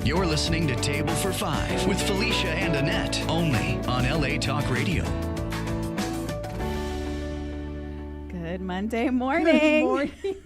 You're listening to Table for Five with Felicia and Annette, only on LA Talk Radio. Good Monday morning. Good morning.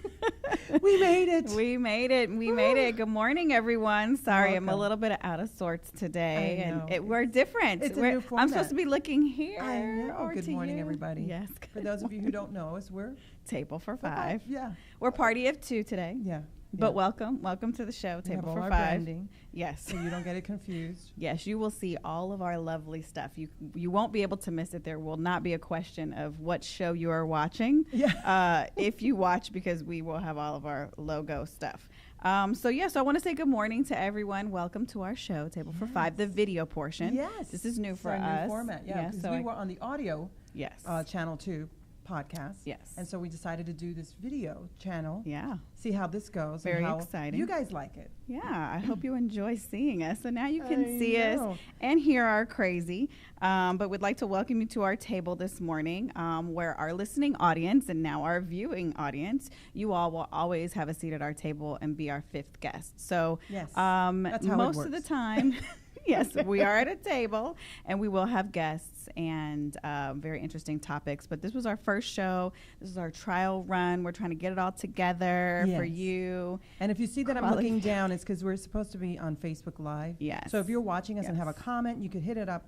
We made it. We made it. Good morning, everyone. Sorry, Welcome. I'm a little bit out of sorts today. I know. And we're different. It's a new format. I'm supposed to be looking here. I know. or Good to morning, you. everybody. Yes. For those of you who don't know us, we're Table for Five. Yeah. We're party of two today. Yeah. But welcome to the show, We have Table all for our Five. branding, Yes. so you don't get it confused. Yes, you will see all of our lovely stuff. You won't be able to miss it. There will not be a question of what show you are watching. Yeah. If you watch, because we will have all of our logo stuff. So I want to say good morning to everyone. Welcome to our show, Table for Five, the video portion. Yes. This is new for It's us. our new format. Yeah. Because we were on the audio channel 2 podcast. Yes. And so we decided to do this video channel. Yeah. See how this goes. Very and how exciting. You guys like it. Yeah, I hope you enjoy seeing us. So now you can see know. us and hear our crazy. But we'd like to welcome you to our table this morning, where our listening audience and now our viewing audience, you all will always have a seat at our table and be our fifth guest. So Yes. That's how it most of the works. time, yes, we are at a table and we will have guests and very interesting topics. But this was our first show. This is our trial run. We're trying to get it all together for Yes. you. And if you see that I'm Quality. looking down, it's because we're supposed to be on Facebook Live. Yes. So if you're watching us and have a Yes. comment, you could hit it up,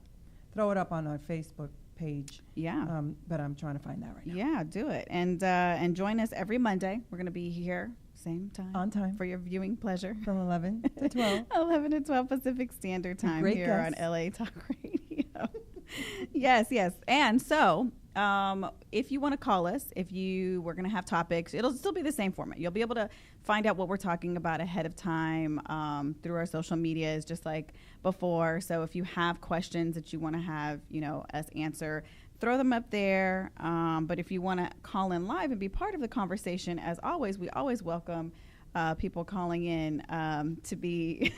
throw it up on our Facebook page. Yeah. But I'm trying to find that right now. Yeah, do it. And join us every Monday. We're going to be here, same time. On time. For your viewing pleasure. From 11 to 12. 11 to 12 Pacific Standard Time great here guests. on LA Talk Radio. Yes. And so, if you want to call us, we're going to have topics, it'll still be the same format. You'll be able to find out what we're talking about ahead of time through our social medias, just like before. So if you have questions that you want to have, us answer, throw them up there. But if you want to call in live and be part of the conversation, as always, we always welcome people calling in to be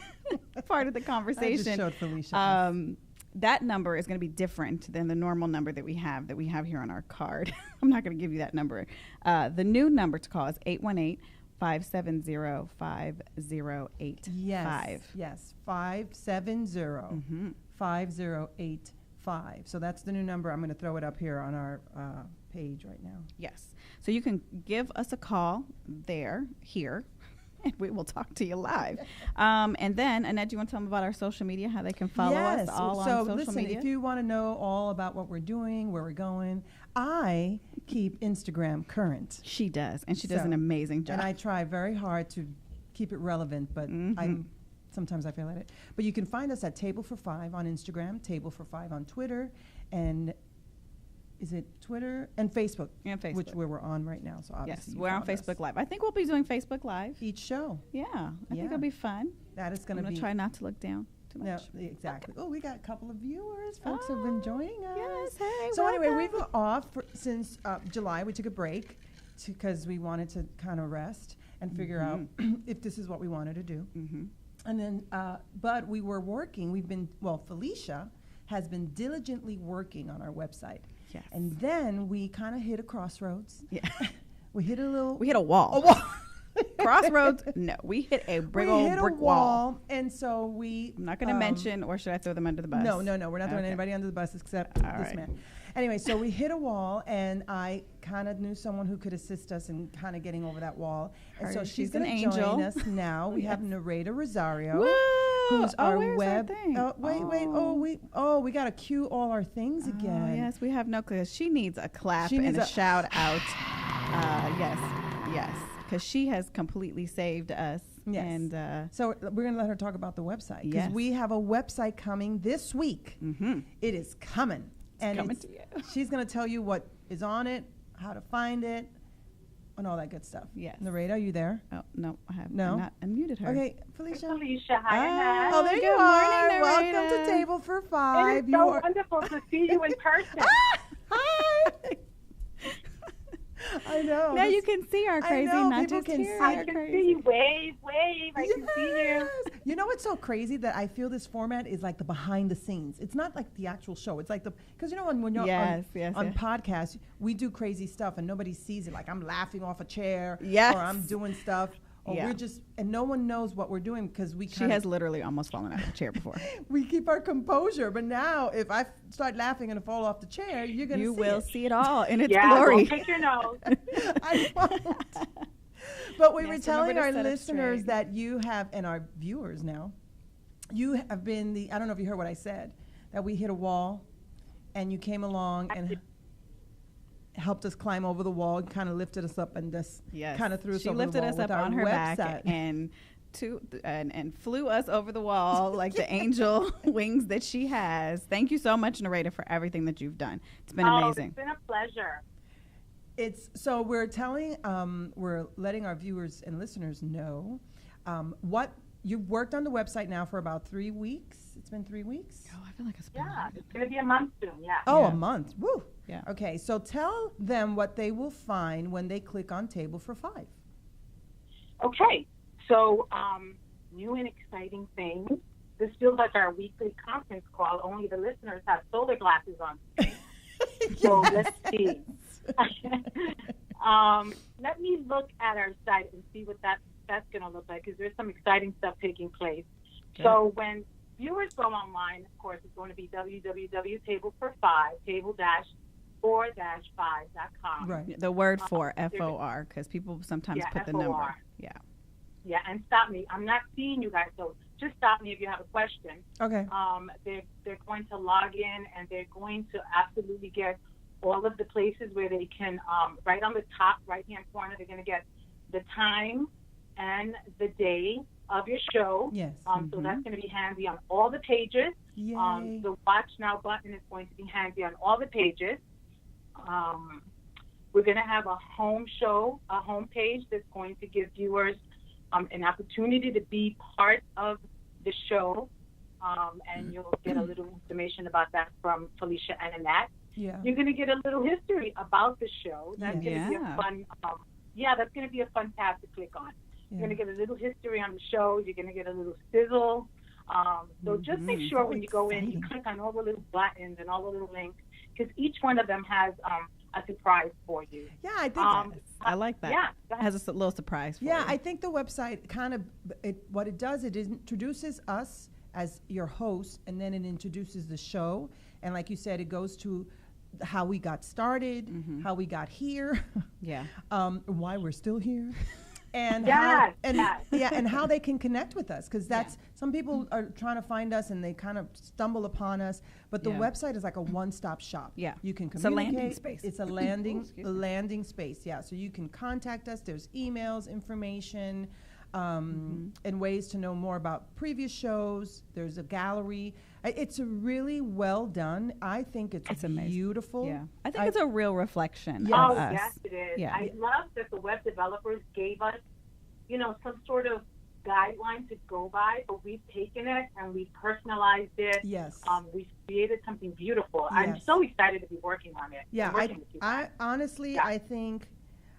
part of the conversation. I just showed Felicia. That number is going to be different than the normal number that we have here on our card. I'm not going to give you that number. The new number to call is 818-570-5085. Yes. 570-5085. So that's the new number. I'm going to throw it up here on our page right now. Yes. So you can give us a call here, and we will talk to you live. And then, Annette, do you want to tell them about our social media, how they can follow us all on social listen, media? if you want to know all about what we're doing, where we're going, I keep Instagram current. She does, and she does an amazing job. And I try very hard to keep it relevant, but sometimes I fail at it. But you can find us at Table for Five on Instagram, Table for Five on Twitter, and is it Twitter and Facebook? And Facebook. Which we're on right now. So obviously Yes, we're on Facebook Live. I think we'll be doing Facebook Live. each show. Yeah, I think Yeah. it'll be fun. That is going I'm to going be. to try not to look down too No, much. exactly. Oh, we got a couple of viewers. Folks have been joining us. Yes, hey, So anyway, welcome. we've been off since July. We took a break because we wanted to kind of rest and figure out if this is what we wanted to do. And then, but we were working. Felicia has been diligently working on our website. Yes. And then we kind of hit a crossroads. Yeah. We hit a wall. wall. Crossroads? No, we hit a We big hit old a brick wall. and so we. I'm not going to mention, or should I throw them under the bus? No, we're not throwing Okay. anybody under the bus except All this right. man. Anyway, so we hit a wall, and I kind of knew someone who could assist us in kind of getting over that wall. And so she's an going to join angel. us now. We have Nereida Rosario, Woo! who's our where's our web. thing? We got to cue all our things again. Oh, yes, we have no clue. She needs a clap She and needs a a- shout out. Yes, because she has completely saved us. Yes. And So we're going to let her talk about the website because Yes. we have a website coming this week. It is coming. coming to you. She's going to tell you what is on it, how to find it, and all that good stuff. Yes. Nereida, are you there? oh no, I have No? not unmuted her. Okay, Felicia. Felicia, hi, Annette. Oh, there Good you are. morning, Welcome to Nereida. Table for It Five. is so wonderful to see you in person. Hi. I know. Now this- you can see our I crazy, know, not people just can hear see. I our can crazy. see you. Wave. I can see you. Yes. You know what's so crazy that I feel this format is like the behind the scenes. It's not like the actual show. It's like because you know when you're Yes, on yes. podcasts, we do crazy stuff and nobody sees it. Like I'm laughing off a chair, Yes. or I'm doing stuff, or Yeah. we're just, and no one knows what we're doing because we She kind has literally almost fallen out of the chair before. we keep our composure. But now, if I start laughing and fall off the chair, you're gonna You see will it. see it all in its Yeah, glory. don't pick your nose. I won't. But we were Yes, telling remember our to set it listeners straight. that you have, and our viewers now, you have been the, I don't know if you heard what I said, that we hit a wall and you came along and helped us climb over the wall and kind of lifted us up and just Yes. kind of threw us She over lifted the wall us with up our on her website. back and flew us over the wall like the angel wings that she has. Thank you so much, Nereida, for everything that you've done. It's been amazing. It's been a pleasure. It's so we're telling, we're letting our viewers and listeners know what you've worked on the website now for about 3 weeks. It's been 3 weeks. Oh, I feel like it's been Yeah, it's going to be a month soon, yeah. Oh, Yeah. a month. Woo. Yeah. Okay, so tell them what they will find when they click on Table for Five. Okay, so new and exciting things. This feels like our weekly conference call, only the listeners have solar glasses on today. So let's see. Let me look at our site and see what that's going to look like, because there's some exciting stuff taking place. So when viewers go online, of course, it's going to be table45.com. Right. The word for FOR, because people sometimes Yeah, put the FOR. number. Yeah. Yeah, and stop me. I'm not seeing you guys, so just stop me if you have a question. Okay. They're going to log in, and they're going to absolutely get all of the places where they can, right on the top right-hand corner, they're going to get the time and the day of your show. Yes. So that's going to be handy on all the pages. Yay. The Watch Now button is going to be handy on all the pages. We're going to have a home show, a home page that's going to give viewers an opportunity to be part of the show. And you'll get a little information about that from Felicia and Annette. Yeah. You're going to get a little history about the show. That's going to be Yeah. a fun, that's going to be a fun tab to click on. You're going to get a little history on the show. You're going to get a little sizzle. So just make sure So when you go in, you exciting. click on all the little buttons and all the little links, because each one of them has a surprise for you. Yeah, I think. I like that. Yeah. It has a little surprise for Yeah, you. I think the website kind of, what it does, it introduces us as your host, and then it introduces the show. And like you said, it goes to how we got started, how we got here, Yeah. why we're still here. And Yes, and how they can connect with us, because that's some people are trying to find us and they kind of stumble upon us, but the Yeah. website is like a one-stop shop. Yeah. You can It's a communicate. landing space. It's a landing space. Yeah, so you can contact us. There's emails, information, and ways to know more about previous shows. There's a gallery. It's a really well done. I think it's amazing. beautiful. Yeah. I think it's a real reflection Yeah. of Oh, us. yes, it is. Yeah. I love that the web developers gave us, some sort of guideline to go by, but we've taken it and we've personalized it. Yes. We've created something beautiful. I'm Yes. so excited to be working on it. Yeah, working with you guys. I honestly, Yeah. I think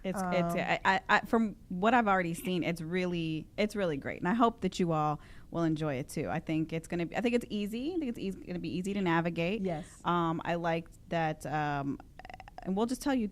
It's I from what I've already seen, it's really great, and I hope that you all will enjoy it too. I think it's easy. I think it's going to be easy to navigate. Yes. I like that, and we'll just tell you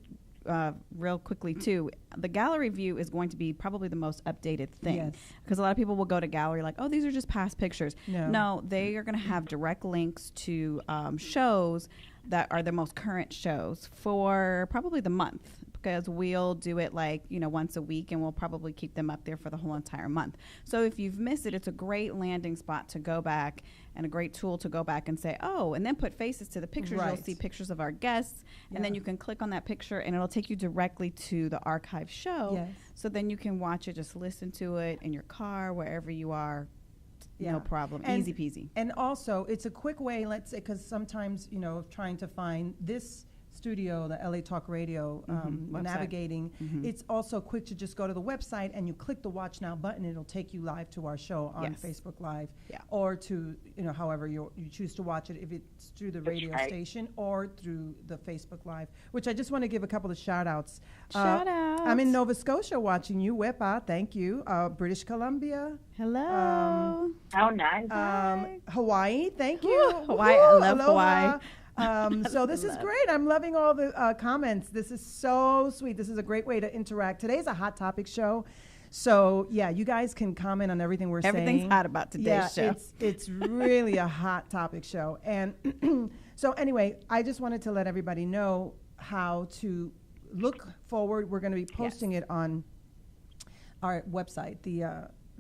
real quickly too. The gallery view is going to be probably the most updated thing, Yes. because a lot of people will go to gallery like, oh, these are just past pictures. No. They are going to have direct links to shows that are the most current shows for probably the month, because we'll do it once a week, and we'll probably keep them up there for the whole entire month. So if you've missed it, it's a great landing spot to go back and a great tool to go back and say, oh, and then put faces to the pictures. You'll Right. see pictures of our guests, and then Yeah. you can click on that picture and it'll take you directly to the archive show. Yes. So then you can watch it, just listen to it in your car, wherever you are. Yeah. No problem. And- Easy peasy. And also, it's a quick way, let's say, because sometimes, trying to find this studio, the LA Talk Radio, Website. navigating, it's also quick to just go to the website and you click the Watch Now button. It'll take you live to our show on Yes. Facebook Live, Yeah. or to, however you choose to watch it, if it's through the radio right. station or through the Facebook Live, which I just want to give a couple of shout outs. Shout I'm in outs. Nova Scotia watching you, Wepa, thank you. British Columbia. Hello. Oh, nice. Hawaii, thank you. Hawaii, I love Aloha. Hawaii. So this is great. I'm loving all the comments. This is so sweet. This is a great way to interact. Today's a hot topic show. So yeah, you guys can comment on everything we're saying. Everything's hot about today's show. It's really a hot topic show. And so anyway, I just wanted to let everybody know how to look forward. We're going to be posting it on our website,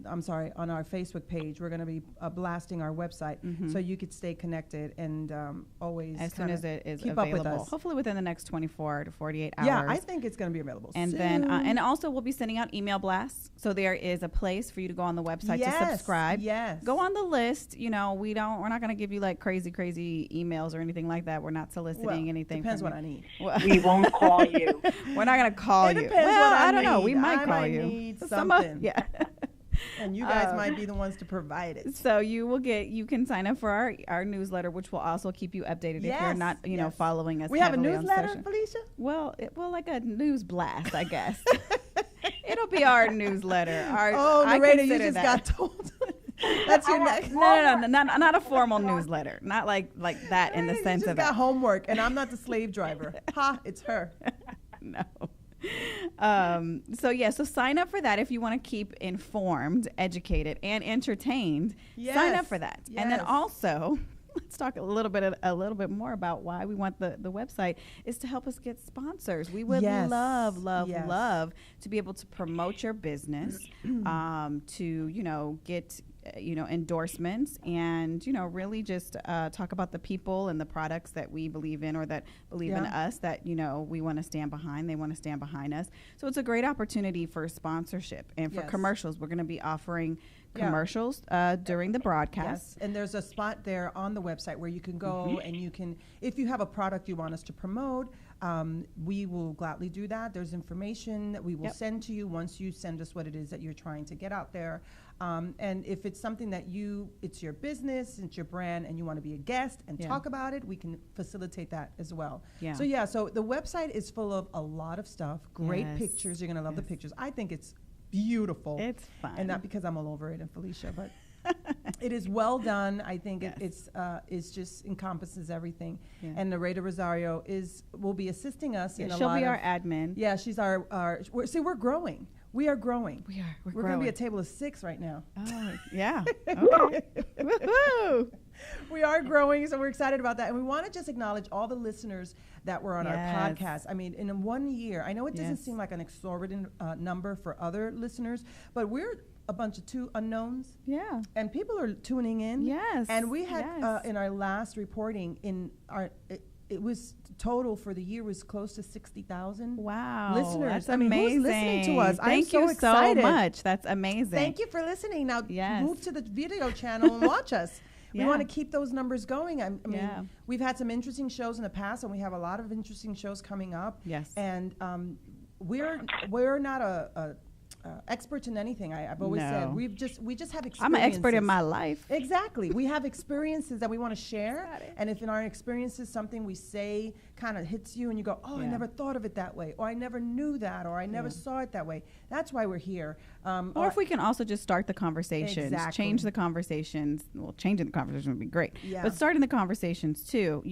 on our Facebook page. We're going to be blasting our website so you could stay connected and always as soon as it is keep available. up with us. Hopefully within the next 24 to 48 hours. Yeah, I think it's going to be available and soon. then and also we'll be sending out email blasts. So there is a place for you to go on the website to subscribe. Yes. Go on the list. We're not going to give you like crazy emails or anything like that. We're not soliciting anything. Depends from what you. I need. We won't call you. We're not going to call It you. depends Well, what I don't know. We might I call might you. need Some something. yeah. And you guys might be the ones to provide it. So you can sign up for our newsletter, which will also keep you updated if you're not, following us. We have a heavily on newsletter, social. Felicia? Well, like a news blast, I guess. It'll be our newsletter. Oh, Nereida, you just got told. That's your next. No, not a formal newsletter. Not like that in the sense you just of got homework, and I'm not the slave driver. Ha, it's her. No. So sign up for that if you want to keep informed, educated, and entertained. Sign up for that. Yes. And then also, let's talk a little bit more about why we want the website is to help us get sponsors. We would love to be able to promote your business, to get endorsements and really just talk about the people and the products that we believe in or that believe in us, that we want to stand behind, they want to stand behind us. So it's a great opportunity for sponsorship and for commercials. We're going to be offering commercials during the broadcast. Yes, and there's a spot there on the website where you can go and you can, if you have a product you want us to promote, we will gladly do that. There's information that we will send to you once you send us what it is that you're trying to get out there. And if it's something that it's your business, it's your brand, and you want to be a guest and talk about it, we can facilitate that as well. Yeah. So the website is full of a lot of stuff, great pictures. You're going to love the pictures. I think it's beautiful. It's fun. And not because I'm all over it and Felicia, but it is well done. I think it's just encompasses everything. Yeah. And Nereida Rosario will be assisting us in a lot of. She'll be our admin. Yeah, she's we're growing. We are growing. We're going to be a table of 6 right now. Oh, yeah. Okay. Woohoo! We are growing, so we're excited about that. And we want to just acknowledge all the listeners that were on our podcast. I mean, in 1 year, I know it doesn't seem like an exorbitant number for other listeners, but we're a bunch of 2 unknowns. Yeah. And people are tuning in. Yes. And we had, in our last reporting, it was total for the year was close to 60,000 listeners. That's amazing. Who's listening to us? Thank you so much. That's amazing. Thank you for listening. Now move to the video channel and watch us. We want to keep those numbers going. I mean, we've had some interesting shows in the past, and we have a lot of interesting shows coming up. Yes. And we're not a experts in anything. I've always said we just have experiences. I'm an expert in my life. Exactly. We have experiences that we want to share, and if in our experiences something we say kind of hits you and you go, oh, I never thought of it that way, or I never knew that, or I never saw it that way. That's why we're here. Or if we can also just start the conversations, change the conversations. Well, changing the conversation would be great, but starting the conversations too.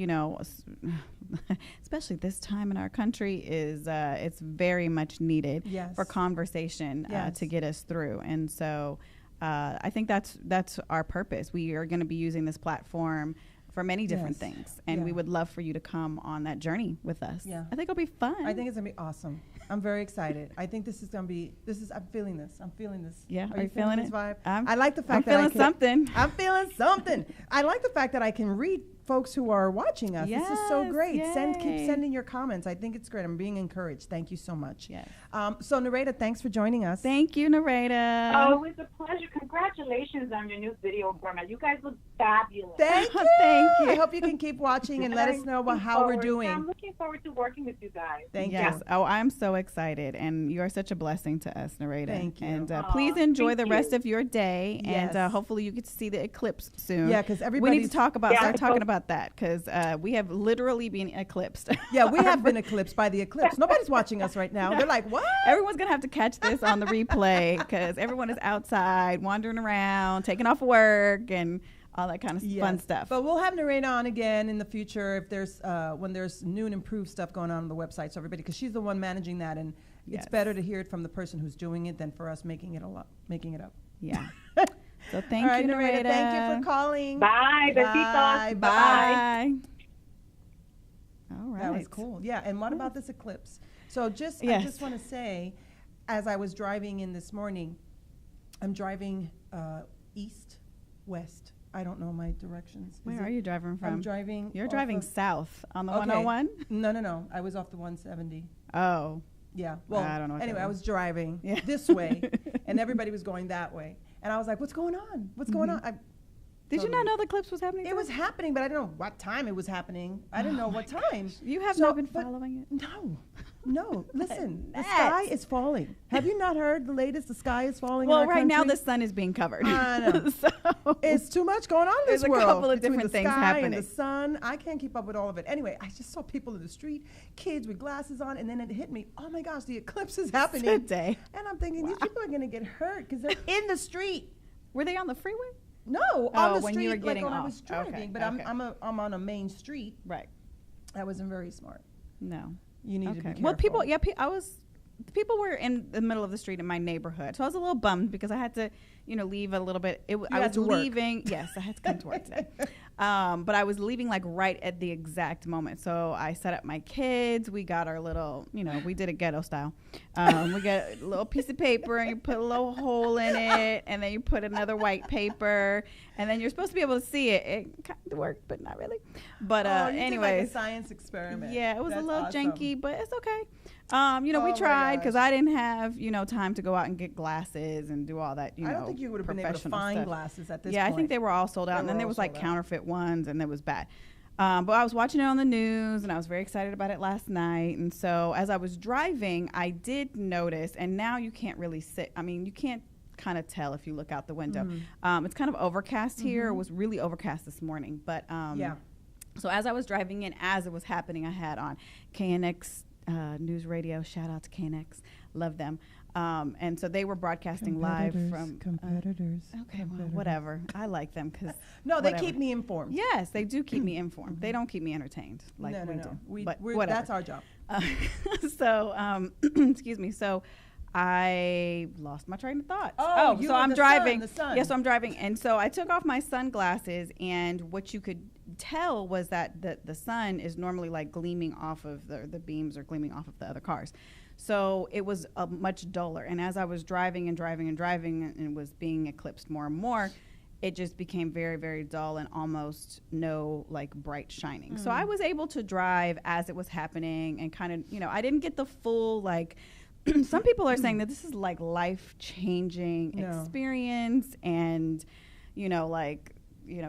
Especially this time in our country is it's very much needed for conversation to get us through. And so I think that's our purpose. We are going to be using this platform for many different things, and we would love for you to come on that journey with us. Yeah, I think it'll be fun. I think it's gonna be awesome. I'm very excited. I think this is gonna be. I'm feeling this. Yeah, are you feeling this it? Vibe? I like the fact I'm feeling something. I'm feeling something. I like the fact that I can read folks who are watching us. This is so great. Keep sending your comments. I think it's great. I'm being encouraged. Thank you so much. Yes. So Nereida, thanks for joining us. Thank you, Nereida. Oh, it was a pleasure. Congratulations on your new video format. You guys look fabulous. Thank you. Thank you. I hope you can keep watching and let us know how we're doing. I'm looking forward to working with you guys. Thank you. Oh, I'm so excited. And you are such a blessing to us, Nereida. Thank you. And please enjoy the rest of your day. Yes. And hopefully you get to see the eclipse soon. Yeah, because we need to start talking about that, because we have literally been eclipsed. Yeah, we have been eclipsed by the eclipse. Nobody's watching us right now. They're like, what? Everyone's going to have to catch this on the replay, because everyone is outside, wandering around, taking off work, and all that kind of fun stuff. But we'll have Nereida on again in the future if there's when there's new and improved stuff going on the website. So everybody, because she's the one managing that, It's better to hear it from the person who's doing it than for us making it up. Yeah. So thank All right, you, Nereida. Nereida. Thank you for calling. Bye. Bye. Besitos. Bye. All right. That was cool. Yeah. And what about this eclipse? So I just want to say, as I was driving in this morning, I'm driving east, west. I don't know my directions. Where are you driving from? I'm driving. You're driving south on the Okay. 101? No. I was off the 170. Oh. Yeah. Well, I don't know what anyway, that I is. was driving this way, and everybody was going that way. And I was like, what's going on? What's going on? Did you not know the eclipse was happening? It was happening, but I didn't know what time it was happening. I didn't know what time. You have So, not been but following it? No. Listen, the Annette. sky is falling. Have you not heard the latest? The sky is falling. Well, in our right now country? the sun is being covered. I know. So It's too much going on in this There's a world. couple of Between different the things sky happening. And the sun. I can't keep up with all of it. Anyway, I just saw people in the street, kids with glasses on, and then it hit me. Oh my gosh, the eclipse is happening today. And I'm thinking these people are going to get hurt because they're in the street. Were they on the freeway? No, on the when street, you were like getting when I off. was driving. Okay, But okay. I'm on a main street. Right. I wasn't very smart. No. You need to be careful. Well, people were in the middle of the street in my neighborhood, so I was a little bummed because I had to, leave a little bit. I had was to work. leaving. Yes, I had to come to work today. But I was leaving like right at the exact moment. So I set up my kids. We got our little, we did it ghetto style. We got a little piece of paper and you put a little hole in it, and then you put another white paper, and then you're supposed to be able to see it. It kind of worked, but not really. But you anyways, did like a science experiment. yeah, it was That's a little awesome. janky, but it's okay. We Oh my tried because gosh. I didn't have, time to go out and get glasses and do all that, I don't think you would have been able to professional find stuff. glasses at this Yeah, point. I think they were all sold out. They And then were there all was like sold out. counterfeit ones, and it was bad. But I was watching it on the news, and I was very excited about it last night. And so as I was driving, I did notice, and now you can't really sit. I mean, you can't kind of tell if you look out the window. It's kind of overcast here. It was really overcast this morning. But Yeah. so as I was driving in, as it was happening, I had on KNX News Radio. Shout out to KNX. Love them. And so they were broadcasting live from competitors. Okay, well, whatever. I like them because No, they keep me informed. Yes, they do keep me informed. They don't keep me entertained like we do. But whatever. That's our job. So, excuse me. So, I lost my train of thought. Oh, you so were I'm the driving. sun, the sun. Yes, so I'm driving, and so I took off my sunglasses, and what you could tell was that the sun is normally like gleaming off of the beams are gleaming off of the other cars. So it was much duller, and as I was driving and it was being eclipsed more and more, it just became very, very dull and almost no like bright shining. So I was able to drive as it was happening and kind of, I didn't get the full like, some people are saying that this is like life-changing experience, and,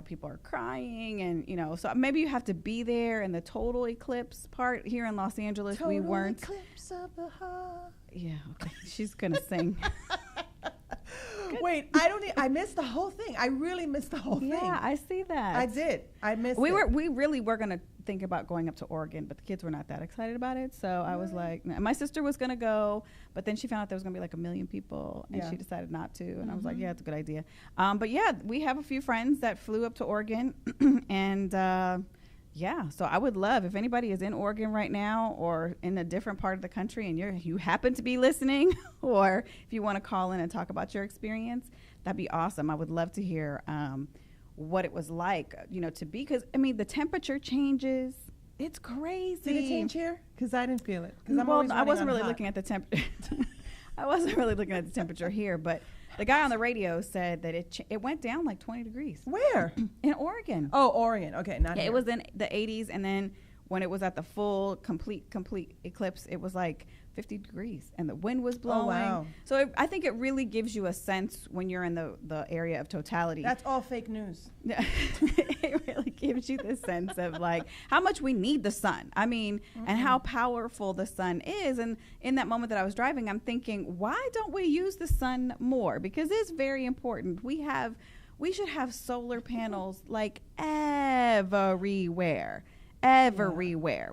people are crying, and, so maybe you have to be there in the total eclipse part. Here in Los Angeles, we weren't. Eclipse of the heart. Yeah, okay. She's going to sing. Wait, I missed the whole thing. I really missed the whole thing. Yeah, I see that. I did. I missed We it. really were going to think about going up to Oregon, but the kids were not that excited about it. So I was like, no. My sister was going to go, but then she found out there was going to be like 1 million people, and she decided not to. And I was like, yeah, it's a good idea. But yeah, we have a few friends that flew up to Oregon, and yeah, so I would love if anybody is in Oregon right now or in a different part of the country, and you happen to be listening, or if you want to call in and talk about your experience, that'd be awesome. I would love to hear what it was like, to be, because the temperature changes. It's crazy. Did it change here? Because I didn't feel it. I wasn't really looking at the temperature. I wasn't really looking at the temperature here, but the guy on the radio said that it went down like 20 degrees. Where? In Oregon. Oh, Oregon. Okay, not Yeah, here. it was in the 80s, and then when it was at the full complete eclipse, it was like 50 degrees, and the wind was blowing. Oh, wow. So I think it really gives you a sense when you're in the area of totality. That's all fake news. It really gives you the sense of like how much we need the sun. and how powerful the sun is. And in that moment that I was driving, I'm thinking, why don't we use the sun more? Because it's very important. We should have solar panels like everywhere.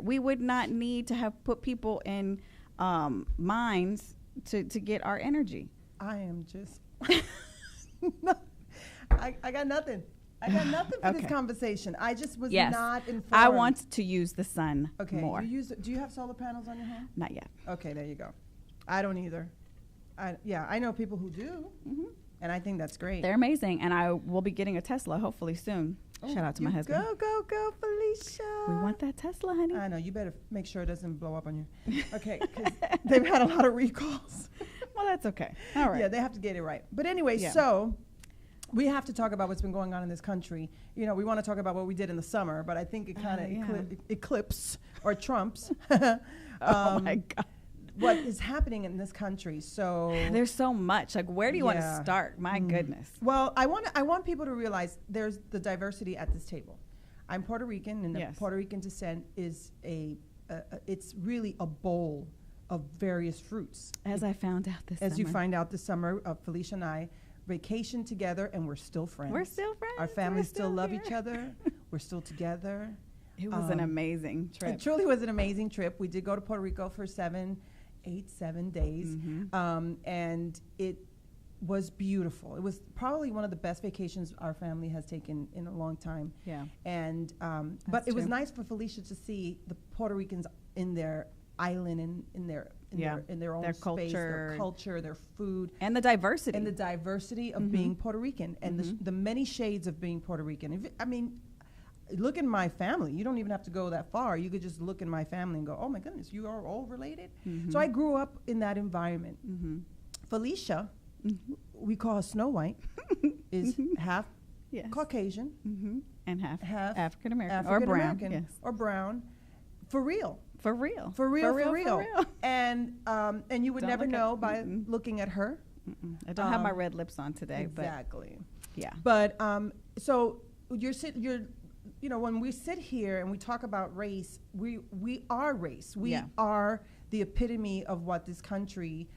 We would not need to have put people in mines to get our energy. I am just I got nothing. I got nothing for this conversation. I just was not informed. I want to use the sun Okay. more. Do you have solar panels on your home? Not yet. Okay, there you go. I don't either. I know people who do, and I think that's great. They're amazing, and I will be getting a Tesla hopefully soon. Shout out to my husband. Go, Felicia. We want that Tesla, honey. I know. You better make sure it doesn't blow up on you. Okay, because they've had a lot of recalls. Well, that's okay. All right. Yeah, they have to get it right. But anyway, Yeah. so we have to talk about what's been going on in this country. You know, we want to talk about what we did in the summer, but I think it kind of eclipses or trumps Oh my God. what is happening in this country. So There's so much. Like, where do you want to start? My goodness. well, I want people to realize there's the diversity at this table. I'm Puerto Rican, and the Puerto Rican descent is it's really a bowl of various fruits. As I found out this summer. As you find out this summer, Felicia and I vacation together, and we're still friends. We're still friends. Our families We're still love here. each other. We're still together. It was an amazing trip. It truly was an amazing trip. We did go to Puerto Rico for 7 days, and it was beautiful. It was probably one of the best vacations our family has taken in a long time. Yeah. And but it was nice for Felicia to see the Puerto Ricans in their island and in their own Their space, culture. their culture, their food, And the diversity. and the diversity of being Puerto Rican, and the many shades of being Puerto Rican. I mean, look in my family. You don't even have to go that far. You could just look in my family and go, oh my goodness, you are all related. So I grew up in that environment. Felicia, we call her Snow White, is half Caucasian, and half half African American. Or African brown. American, Yes. or brown, for real. For real. For real. And you would Don't never look at- know by looking at her. I don't have my red lips on today, Exactly. but yeah. But so you know, when we sit here and we talk about race, we are race. We are the epitome of what this country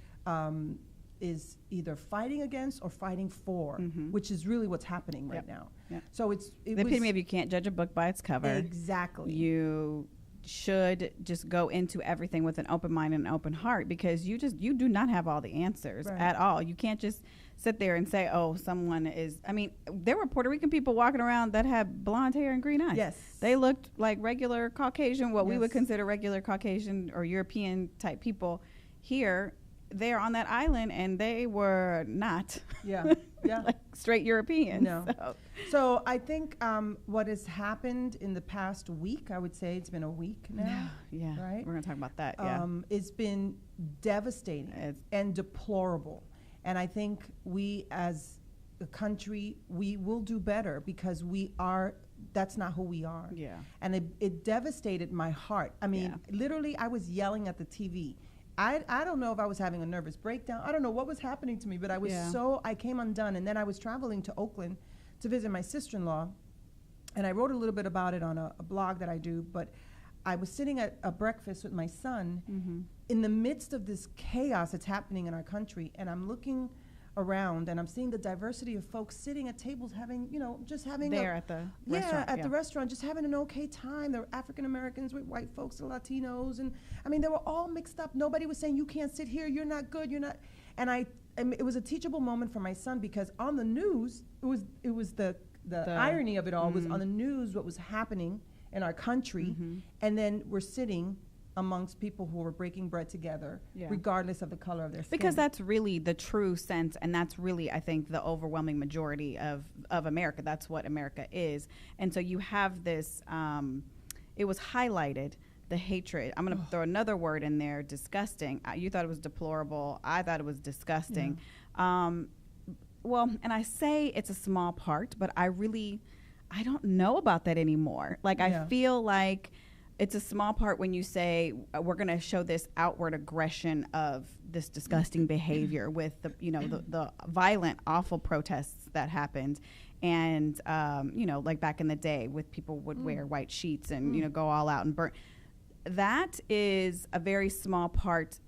is either fighting against or fighting for, which is really what's happening right now. Yep. So it The was epitome of you can't judge a book by its cover. exactly. You should just go into everything with an open mind and an open heart, because you do not have all the answers at all. You can't just sit there and say, oh, someone is, I mean, there were Puerto Rican people walking around that had blonde hair and green eyes. Yes. They looked like regular Caucasian, what we would Yes. consider regular Caucasian or European type people here. They're on that island, and they were not like straight Europeans. No. So I think what has happened in the past week, I would say it's been a week now. Yeah. Right? We're going to talk about that. Yeah. It's been devastating and deplorable. And I think we as a country, we will do better, because that's not who we are. Yeah. And it devastated my heart. I mean, literally, I was yelling at the TV. I don't know if I was having a nervous breakdown. I don't know what was happening to me, but I was I came undone. And then I was traveling to Oakland to visit my sister-in-law, and I wrote a little bit about it on a blog that I do, but I was sitting at a breakfast with my son in the midst of this chaos that's happening in our country, and I'm looking around and I'm seeing the diversity of folks sitting at tables having, just having at the restaurant. the restaurant, just having an okay time. There were African Americans with white folks, the Latinos, and I mean, they were all mixed up. Nobody was saying, you can't sit here, you're not good, you're not. And it was a teachable moment for my son, because on the news, it was the irony of it all was on the news what was happening in our country, and then we're sitting amongst people who were breaking bread together, regardless of the color of their skin. Because that's really the true sense, and that's really, I think, the overwhelming majority of America. That's what America is. And so you have this, it was highlighted, the hatred. I'm going to throw another word in there, disgusting. You thought it was deplorable. I thought it was disgusting. Well, and I say it's a small part, but I don't know about that anymore. Like, I feel like it's a small part when you say we're going to show this outward aggression of this disgusting behavior with the violent, awful protests that happened. And, like back in the day with people would wear white sheets and, go all out and burn. That is a very small part,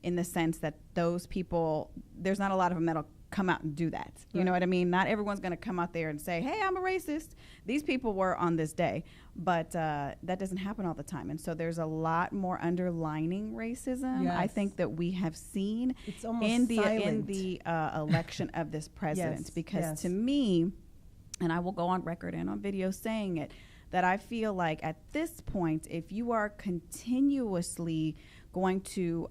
in the sense that those people, there's not a lot of them that'll come out and do that. You know what I mean? Not everyone's going to come out there and say, hey, I'm a racist. These people were on this day. But that doesn't happen all the time. And so there's a lot more underlining racism, I think, that we have seen in the election of this president. Because to me, and I will go on record and on video saying it, that I feel like at this point, if you are continuously going to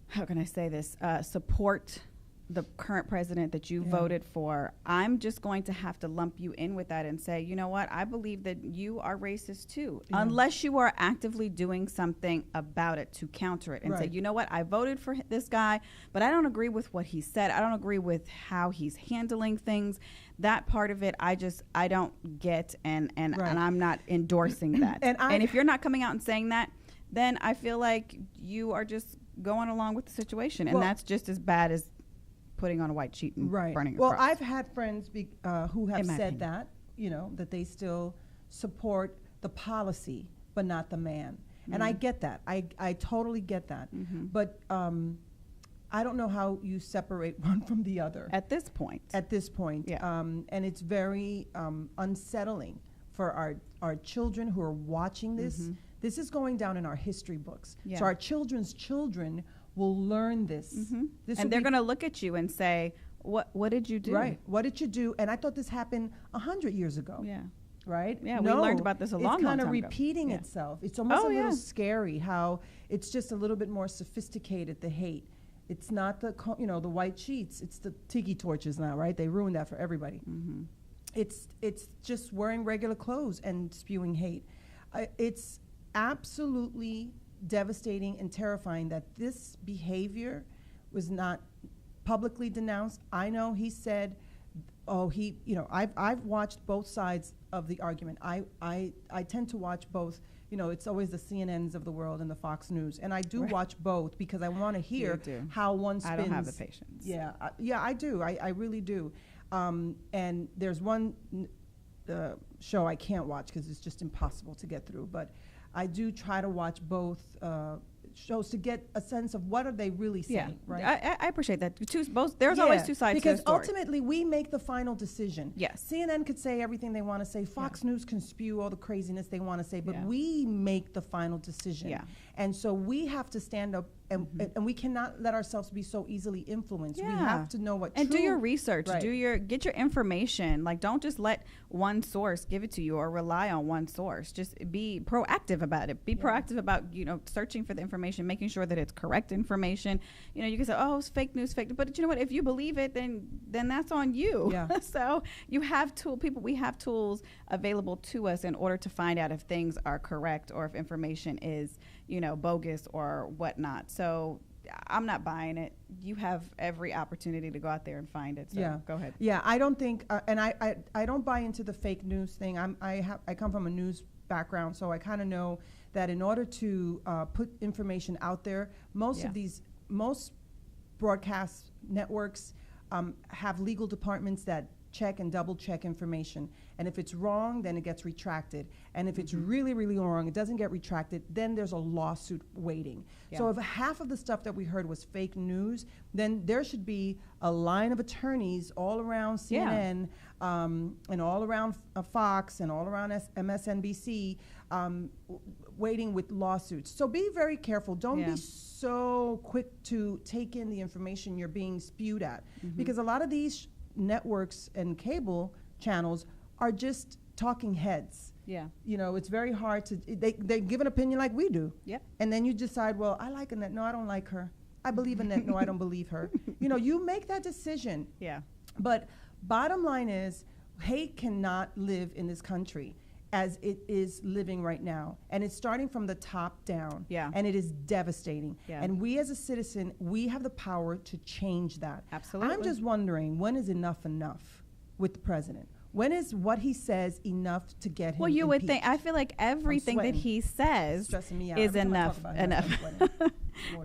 how can I say this, support the current president that you voted for, I'm just going to have to lump you in with that and say, you know what, I believe that you are racist too, unless you are actively doing something about it to counter it and say, you know what, I voted for this guy, but I don't agree with what he said. I don't agree with how he's handling things. That part of it, I don't get, and I'm not endorsing that. And if you're not coming out and saying that, then I feel like you are just going along with the situation, and that's just as bad as putting on a white sheet and burning a cross. I've had friends who have said that, you know, that they still support the policy, but not the man. And I get that. I totally get that. But I don't know how you separate one from the other. At this point. Yeah. And it's very unsettling for our children who are watching this. This is going down in our history books. So our children's children will learn this. And they're going to look at you and say, what did you do? Right. What did you do? And I thought this happened 100 years ago. Yeah. Right? Yeah, we learned about this a long time ago. It's kind of repeating itself. It's almost a little scary how it's just a little bit more sophisticated, the hate. It's not the white sheets. It's the tiki torches now, right? They ruined that for everybody. It's just wearing regular clothes and spewing hate. It's absolutely devastating and terrifying that this behavior was not publicly denounced. I know he said, I've watched both sides of the argument. I tend to watch both. You know, it's always the CNNs of the world and the Fox News, and I do watch both because I want to hear how one spins. I don't have the patience. Yeah, I do. I really do. And there's one show I can't watch because it's just impossible to get through, but I do try to watch both shows to get a sense of what are they really saying, right? I appreciate that. There's always two sides to the story. Because ultimately we make the final decision. Yes. CNN could say everything they want to say. Fox News can spew all the craziness they want to say, but we make the final decision. Yeah. And so we have to stand up and we cannot let ourselves be so easily influenced. We have to know what and do your research, get your information. Like, don't just let one source give it to you or rely on one source. Just be proactive about it. Be proactive about, searching for the information, making sure that it's correct information. You can say, oh, it's fake news, but you know what? If you believe it, then that's on you. Yeah. So you have we have tools available to us in order to find out if things are correct or if information is, bogus or whatnot. So I'm not buying it. You have every opportunity to go out there and find it. So go ahead. Yeah, I don't think, and I don't buy into the fake news thing. I come from a news background, so I kind of know that in order to put information out there, most broadcast networks have legal departments that check and double check information. And if it's wrong, then it gets retracted. And if it's really, really wrong, it doesn't get retracted, then there's a lawsuit waiting. Yeah. So if half of the stuff that we heard was fake news, then there should be a line of attorneys all around CNN and all around Fox and all around MSNBC waiting with lawsuits. So be very careful. Don't be so quick to take in the information you're being spewed at. Because a lot of these networks and cable channels are just talking heads. Yeah. It's very hard to, they give an opinion like we do. Yeah. And then you decide, well, I like Annette. No, I don't like her. I believe Annette. No, I don't believe her. You make that decision. Yeah. But bottom line is, hate cannot live in this country as it is living right now. And it's starting from the top down. Yeah. And it is devastating. Yeah. And we as a citizen, we have the power to change that. Absolutely. I'm just wondering, when is enough with the president? When is what he says enough to get him you would impeached? think, I feel like everything that he says is enough.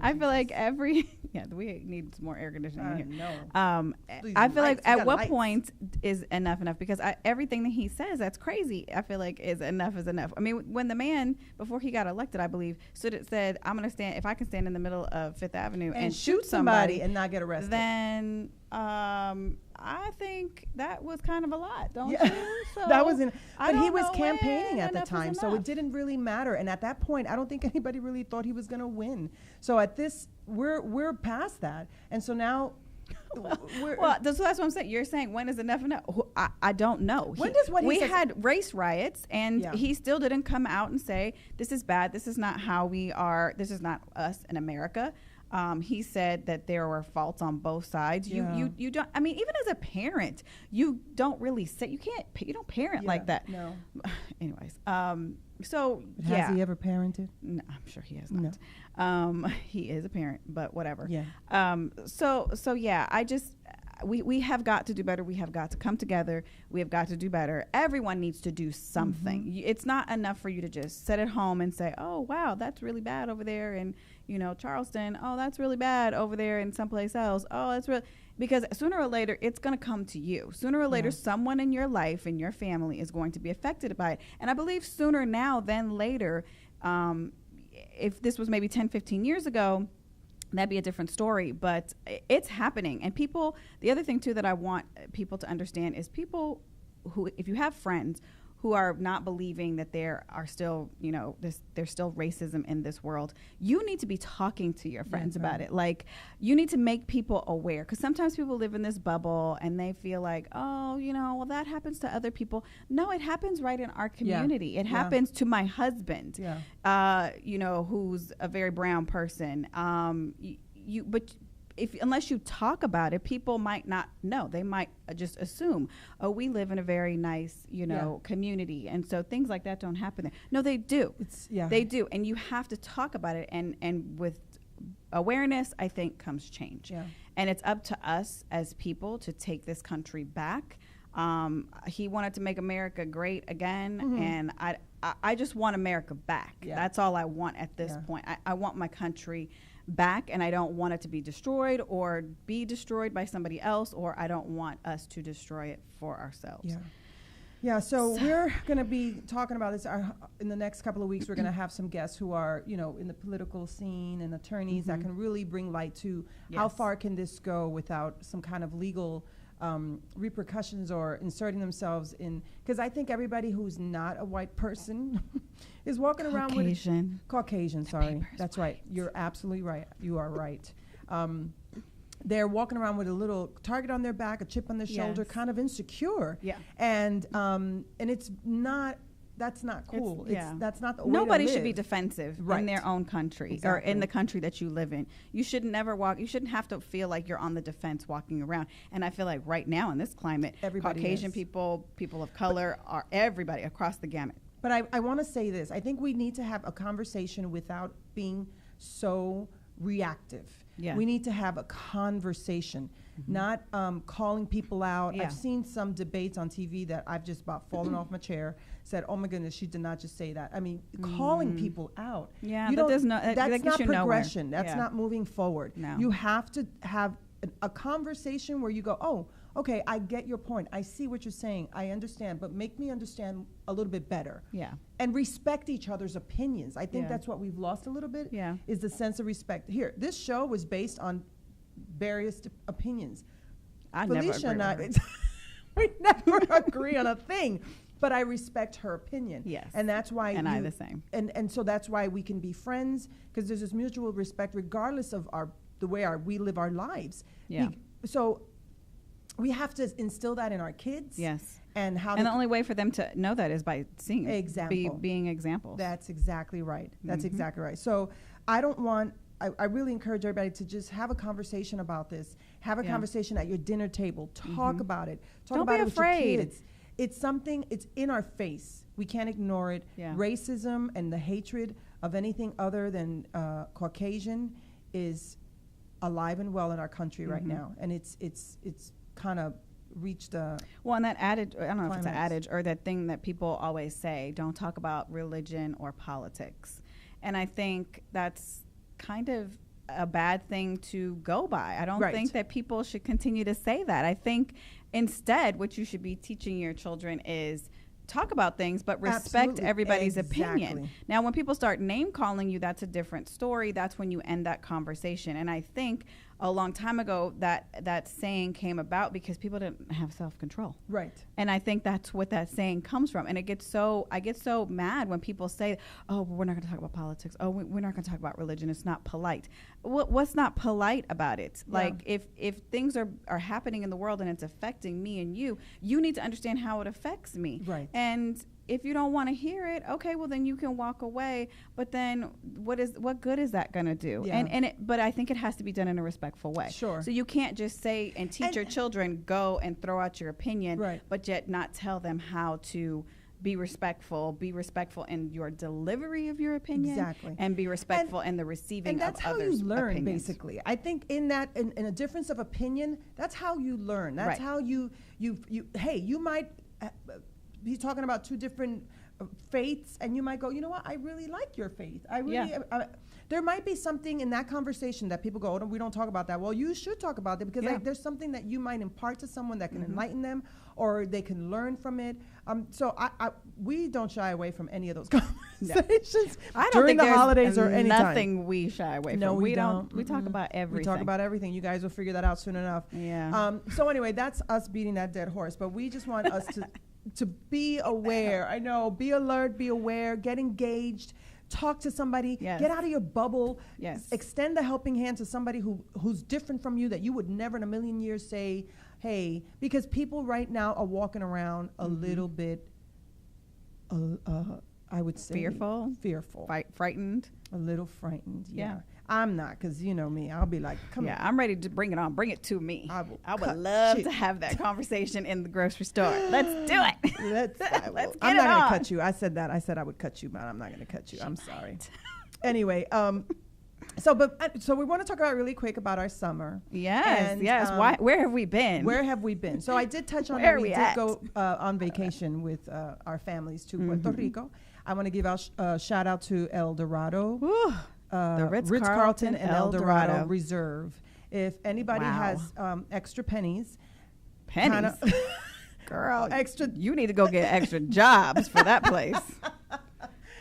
I feel like we need some more air conditioning here. I feel like at what point is enough? Because everything that he says, that's crazy. I feel like is enough. I mean, when the man, before he got elected, I believe, said, I'm going to stand, if I can stand in the middle of Fifth Avenue and shoot somebody and not get arrested, then I think that was kind of a lot, don't you? So that was but he was campaigning at the time, so it didn't really matter. And at that point, I don't think anybody really thought he was going to win. So at this, we're past that, and so now. That's what I'm saying. You're saying, when is enough enough? I don't know. We had race riots, and he still didn't come out and say, this is bad. This is not how we are. This is not us in America. He said that there were faults on both sides. Yeah. You don't. I mean, even as a parent, you don't really say you don't parent like that. No. Anyways, so But yeah. Has he ever parented? No, I'm sure he has not. He is a parent, but whatever. Yeah. So yeah, we have got to do better. We have got to come together. We have got to do better. Everyone needs to do something. It's not enough for you to just sit at home and say, oh, wow, that's really bad over there in, Charleston. Oh, that's really bad over there in someplace else. Oh, that's really, because sooner or later, it's going to come to you. Sooner or later, someone in your life, in your family is going to be affected by it. And I believe sooner now than later, if this was maybe 10, 15 years ago, that'd be a different story, but it's happening. And people, the other thing too that I want people to understand is people who, if you have friends who are not believing that there are still, there's still racism in this world, you need to be talking to your friends about it. Like, you need to make people aware, because sometimes people live in this bubble and they feel like, oh, well, that happens to other people. No, it happens right in our community. It happens to my husband, who's a very brown person. But unless you talk about it, people might not know. They might just assume, oh, we live in a very nice, community, and so things like that don't happen there. No, they do. They do, and you have to talk about it. And with awareness, I think, comes change. Yeah. And it's up to us as people to take this country back. He wanted to make America great again, and I just want America back. Yeah. That's all I want at this point. I want my country back, and I don't want it to be destroyed or be destroyed by somebody else, or I don't want us to destroy it for ourselves. So we're going to be talking about this in the next couple of weeks. We're going to have some guests who are, in the political scene and attorneys that can really bring light to how far can this go without some kind of legal repercussions or inserting themselves in, because I think everybody who's not a white person is walking around with Caucasian. Sorry, that's right. You're absolutely right. You are right. They're walking around with a little target on their back, a chip on their shoulder, kind of insecure. Yeah, and it's not. That's not cool. That's not the way Nobody to live. Should be defensive in their own country or in the country that you live in. You should never walk. You shouldn't have to feel like you're on the defense walking around. And I feel like right now in this climate, Caucasian people, people of color, are everybody across the gamut. But I want to say this. I think we need to have a conversation without being so reactive. Yeah. We need to have a conversation, not calling people out. I've seen some debates on TV that I've just about fallen off my chair, said, oh my goodness, she did not just say that. I mean, calling people out. Yeah, that's not progression. Nowhere. That's not moving forward. No. You have to have a conversation where you go, oh, okay, I get your point. I see what you're saying. I understand, but make me understand a little bit better. Yeah. And respect each other's opinions. I think that's what we've lost a little bit, is the sense of respect. Here, this show was based on various opinions. Felicia and I, we never agree on a thing, but I respect her opinion. Yes. And that's why I the same. And so that's why we can be friends, because there's this mutual respect regardless of the way we live our lives. Yeah. So we have to instill that in our kids. Yes. And the only way for them to know that is by seeing being examples. That's exactly right. That's exactly right. So I really encourage everybody to just have a conversation about this. Have a conversation at your dinner table. Talk about it. Don't be afraid. With your kids. It's something, it's in our face. We can't ignore it. Yeah. Racism and the hatred of anything other than Caucasian is alive and well in our country right now. And it's kind of reached a and that adage, I don't know if it's an adage or that thing that people always say, don't talk about religion or politics. And I think that's kind of a bad thing to go by. I don't think that people should continue to say that. I think instead what you should be teaching your children is talk about things, but respect everybody's opinion. Now, when people start name calling you, that's a different story. That's when you end that conversation. And I think a long time ago that saying came about because people didn't have self-control. Right. And I think that's what that saying comes from. And I get so mad when people say, oh, well, we're not going to talk about politics. Oh, we're not going to talk about religion. It's not polite. What's not polite about it? Yeah. Like if things are happening in the world and it's affecting me and you need to understand how it affects me. Right. And if you don't want to hear it, okay, well then you can walk away. But then what good is that going to do? Yeah. But I think it has to be done in a respectful way. Sure. So you can't just say and teach your children, go and throw out your opinion, right, but yet not tell them how to be respectful in your delivery of your opinion, exactly, and be respectful in the receiving of others' opinions. That's how you learn, basically. I think in a difference of opinion, that's how you learn. That's how you might be talking about two different faiths, and you might go, you know what, I really like your faith. I really, there might be something in that conversation that people go, oh, no, we don't talk about that. Well, you should talk about that, because there's something that you might impart to someone that can enlighten them, or they can learn from it. So we don't shy away from any of those conversations. I don't during think the holidays or anytime. Nothing we shy away from. No, we don't. We talk about everything. We talk about everything. You guys will figure that out soon enough. Yeah. So anyway, that's us beating that dead horse. But we just want us to be aware. I know. Be alert. Be aware. Get engaged. Talk to somebody. Yes. Get out of your bubble. Yes. Extend a helping hand to somebody who's different from you, that you would never in a million years say, hey, because people right now are walking around a little bit, I would say, fearful, frightened, a little frightened. Yeah. I'm not, because you know me. I'll be like, come on. I'm ready to bring it on. Bring it to me. I would love to have that conversation in the grocery store. Let's do it. Let's get I'm not going to on. cut you. I said that. I said I would cut you, but I'm not going to cut you. I'm sorry. Anyway, so we want to talk about really quick about our summer. Yes, yes. Where have we been? Where have we been? So I did touch on Where that. We did at? go on vacation with our families to Puerto Rico. I want to give a shout out to El Dorado. Whew. The Ritz-Carlton and El Dorado Reserve. If anybody has extra pennies. Girl, you need to go get extra jobs for that place.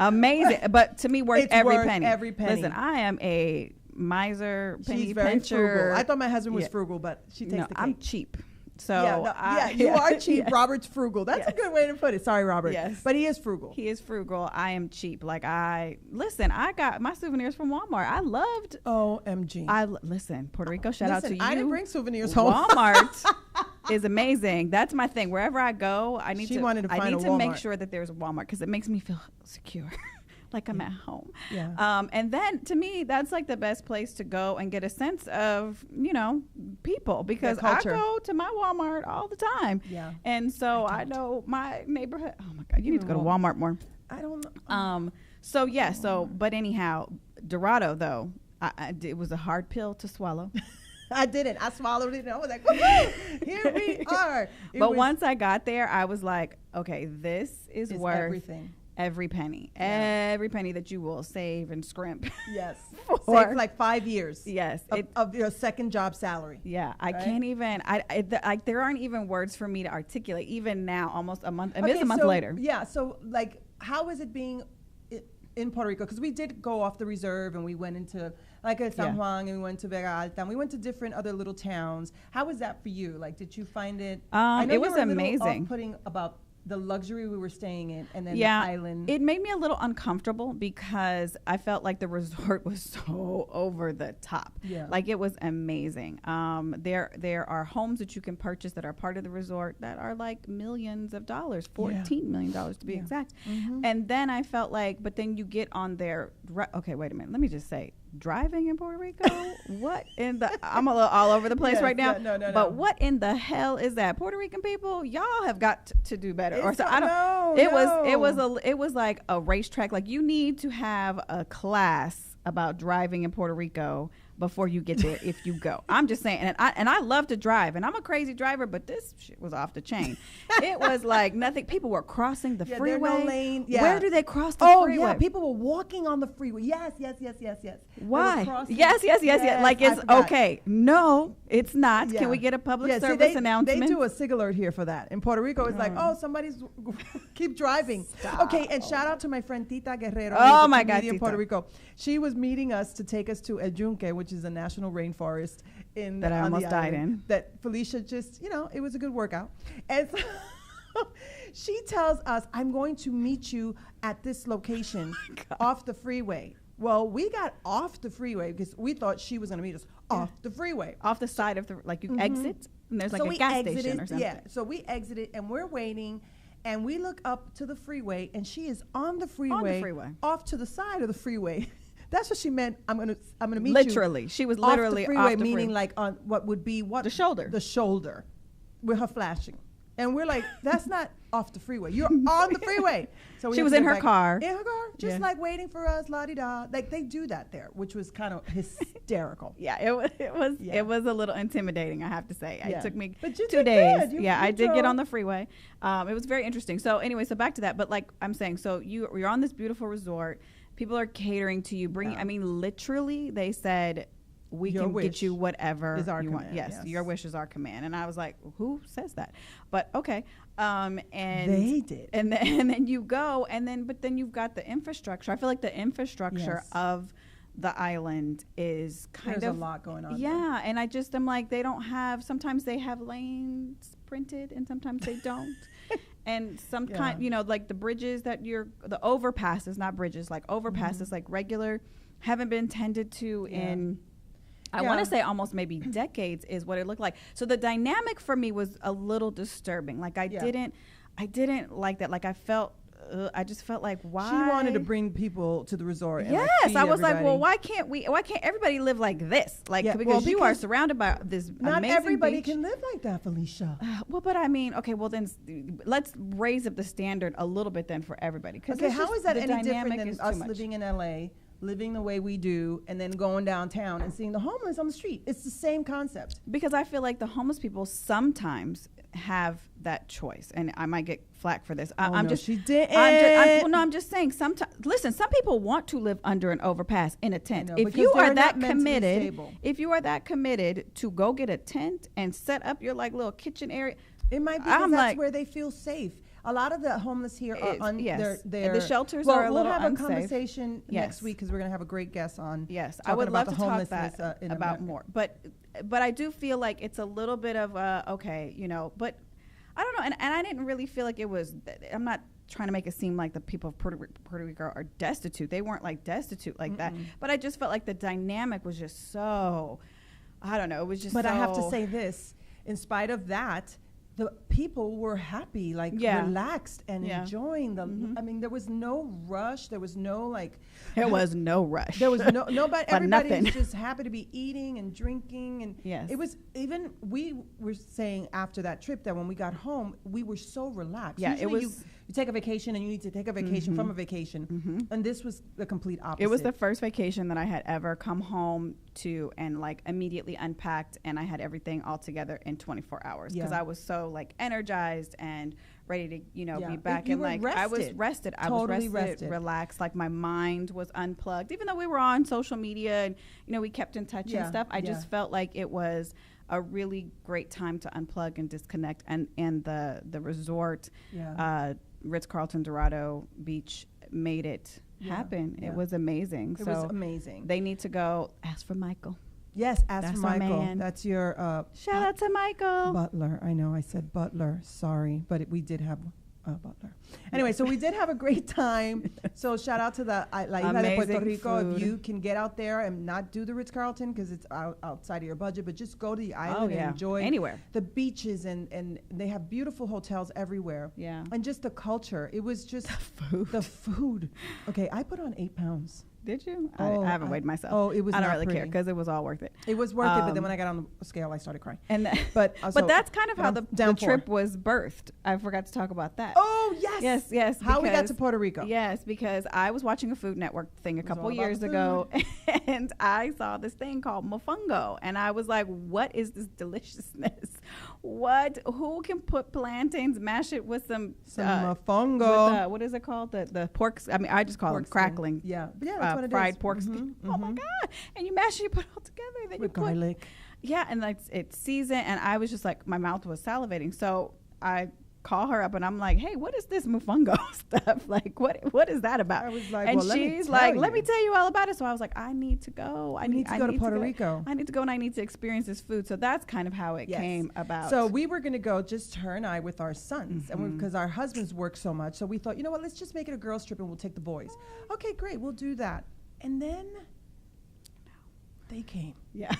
Amazing. But to me, worth every penny. Every penny. Listen, I am a miser, penny She's very pincher. frugal. I thought my husband was frugal, but she takes the cake. I'm cheap. So you are cheap. Yes. Robert's frugal. That's a good way to put it. Sorry, Robert. Yes. But he is frugal. He is frugal. I am cheap. Like I got my souvenirs from Walmart. I loved OMG. Listen, Puerto Rico, shout out to you. I didn't bring souvenirs home. Walmart is amazing. That's my thing. Wherever I go, I need to make sure that there's a Walmart, because it makes me feel secure. Like I'm at home. Yeah. And then to me, that's like the best place to go and get a sense of, people, because I go to my Walmart all the time. Yeah. And so I know my neighborhood. Oh my God, you need to go to Walmart more. I don't know. But anyhow, Dorado though, it was a hard pill to swallow. I didn't. I swallowed it and I was like, woohoo, here we are. But once I got there, I was like, okay, this is worth everything. Every penny that you will save and scrimp. Yes. Save like 5 years. Yes. Of your second job salary. Yeah. I can't even, there aren't even words for me to articulate, even now, almost a month. It's a month later. Yeah. So like, how is it being in Puerto Rico? Because we did go off the reserve and we went into like San Juan, and we went to Vega Alta, and we went to different other little towns. How was that for you? Like, did you find it? It was amazing. Off-putting about the luxury we were staying in, and then the island. It made me a little uncomfortable because I felt like the resort was so over the top. Yeah. Like it was amazing. There are homes that you can purchase that are part of the resort that are like millions of dollars, $14 million to be exact. Mm-hmm. And then I felt like, but then you get on their, okay, wait a minute. Let me just say, driving in Puerto Rico, what in the, I'm a little all over the place right now. No. But what in the hell is that? Puerto Rican people, y'all have got to do better. It was like a racetrack. Like you need to have a class about driving in Puerto Rico before you get there if you go. I'm just saying, and I love to drive, and I'm a crazy driver, but this shit was off the chain. It was like nothing. People were crossing the freeway. No lane. Yeah. Where do they cross the freeway? Oh, yeah, people were walking on the freeway. Yes. Why? Yes. Like it's okay. No, it's not. Yeah. Can we get a public service announcement? They do a SIG alert here for that. In Puerto Rico, it's like, somebody's keep driving. Stop. Okay, and shout out to my friend Tita Guerrero. Oh my God, in Puerto Rico. She was meeting us to take us to El Yunque, which is a national rainforest that I almost died in. That Felicia just, it was a good workout. And so she tells us, I'm going to meet you at this location off the freeway. Well, we got off the freeway because we thought she was going to meet us off the freeway. Off the side of the, like you exit and there's like a gas station or something. Yeah, so we exited and we're waiting. And we look up to the freeway, and she is on the freeway, off to the side of the freeway. That's what she meant. I'm gonna meet literally. you. She was literally off the freeway, off the meaning freeway. like on what would be what The shoulder. The shoulder, with her flashing, and we're like, that's not off the freeway. You're on the freeway. So she was in her car. In her car, just like waiting for us, la di da. Like they do that there, which was kind of hysterical. Yeah, it was a little intimidating, I have to say. It took me but you 2 did days. good. I did get on the freeway. It was very interesting. So anyway, so back to that. But like I'm saying, so you're on this beautiful resort. People are catering to you. I mean, literally, they said, we can get you whatever you want. Yes, your wish is our command. And I was like, who says that? But okay. And they did. And then you go, but then you've got the infrastructure. I feel like the infrastructure of the island is There's a lot going on. Yeah, and I'm like, they don't have. Sometimes they have lanes printed, and sometimes they don't. And some kind, like the bridges the overpasses, not bridges, like overpasses, like regular, haven't been tended to in. I want to say almost maybe decades is what it looked like. So the dynamic for me was a little disturbing. Like I didn't like that. Like I just felt like, why? She wanted to bring people to the resort. And yes, I was like, well, why can't everybody live like this? Like because you are surrounded by this not amazing everybody beach. can live like that, Felicia. Well, but I mean, okay, well then let's raise up the standard a little bit then for everybody. Okay, how is that any different than us living in LA? Living the way we do, and then going downtown and seeing the homeless on the street. It's the same concept. Because I feel like the homeless people sometimes have that choice, and I might get flack for this. I'm just saying. Sometimes, listen. Some people want to live under an overpass in a tent. If you are that committed to go get a tent and set up your like little kitchen area, it might be because that's where they feel safe. A lot of the homeless here are the shelters are a little unsafe. We'll have a conversation next week because we're going to have a great guest on. Yes, I would love to talk about more. But I do feel like it's a little bit of but I don't know. And I didn't really feel like it was. I'm not trying to make it seem like the people of Puerto Rico are destitute. They weren't like destitute like that. But I just felt like the dynamic was just so. I don't know. It was just. But I have to say this: in spite of that, the people were happy, like relaxed and enjoying the. I mean, there was no rush. There was no like. There was no rush. There was nobody. Everybody was just happy to be eating and drinking, and it was even. We were saying after that trip that when we got home, we were so relaxed. Yeah, usually it was. You take a vacation and you need to take a vacation from a vacation, and this was the complete opposite. It was the first vacation that I had ever come home to and like immediately unpacked, and I had everything all together in 24 hours because I was so like energized and ready to be back. And like rested. I was rested. Totally I was rested, relaxed. Like my mind was unplugged. Even though we were on social media and we kept in touch and stuff, I just felt like it was a really great time to unplug and disconnect. And the resort, Ritz-Carlton Dorado Beach, made it happen. It was amazing. It was amazing. They need to go ask for Michael. Yes, ask for Michael. Man. That's your shout out to Michael Butler. I know I said Butler. Sorry, but we did have Butler. Anyway, so we did have a great time. So shout out to the La Isla de Puerto Rico. Food. If you can get out there and not do the Ritz-Carlton because it's outside of your budget, but just go to the island and enjoy anywhere. The beaches and they have beautiful hotels everywhere. Yeah. And just the culture. It was just the food. Okay, I put on 8 pounds. Did you? I haven't weighed myself. Oh, it was. I don't really care because it was all worth it. It was worth it, but then when I got on the scale, I started crying. And but that's kind of how the trip was birthed. I forgot to talk about that. Oh yes, yes. How we got to Puerto Rico? Yes, because I was watching a Food Network thing a couple years ago, and I saw this thing called mofongo, and I was like, "What is this deliciousness? Who can put plantains, mash it with some mofongo? What is it called? The pork. I mean, I just call it crackling. Yeah. Fried pork skin. Oh my God. And you mash it, you put it all together. Then with garlic. Yeah, and it's seasoned. And I was just like, my mouth was salivating. So I call her up and I'm like, hey, what is this mofongo stuff? Like, what is that about? I was like, and she's like, let me tell you all about it. So I was like, I need to go. I need to go to Puerto Rico. I need to go and I need to experience this food. So that's kind of how it came about. So we were going to go, just her and I, with our sons, and because our husbands work so much. So we thought, you know what, let's just make it a girls trip and we'll take the boys. Okay, great, we'll do that. And then they came. Yeah.